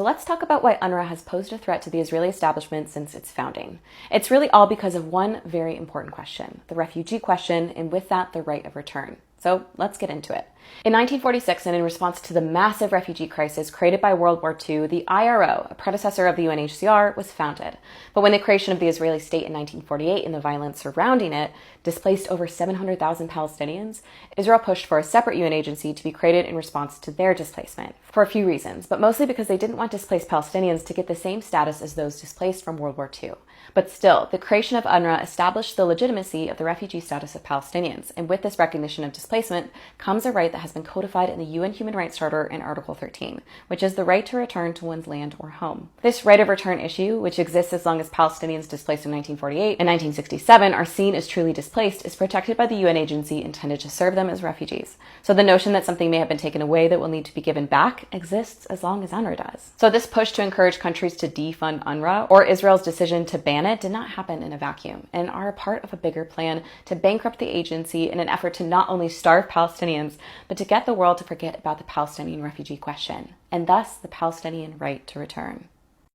So let's talk about why UNRWA has posed a threat to the Israeli establishment since its founding. It's really all because of one very important question, the refugee question, and with that, the right of return. So let's get into it. In 1946, and in response to the massive refugee crisis created by World War II, the IRO, a predecessor of the UNHCR, was founded. But when the creation of the Israeli state in 1948 and the violence surrounding it displaced over 700,000 Palestinians, Israel pushed for a separate UN agency to be created in response to their displacement, for a few reasons, but mostly because they didn't want displaced Palestinians to get the same status as those displaced from World War II. But still, the creation of UNRWA established the legitimacy of the refugee status of Palestinians, and with this recognition of displacement comes a right that has been codified in the UN Human Rights Charter in Article 13, which is the right to return to one's land or home. This right of return issue, which exists as long as Palestinians displaced in 1948 and 1967 are seen as truly displaced, is protected by the UN agency intended to serve them as refugees. So the notion that something may have been taken away that will need to be given back exists as long as UNRWA does. So this push to encourage countries to defund UNRWA, or Israel's decision to ban it, did not happen in a vacuum and are a part of a bigger plan to bankrupt the agency in an effort to not only starve Palestinians, but to get the world to forget about the Palestinian refugee question, and thus the Palestinian right to return.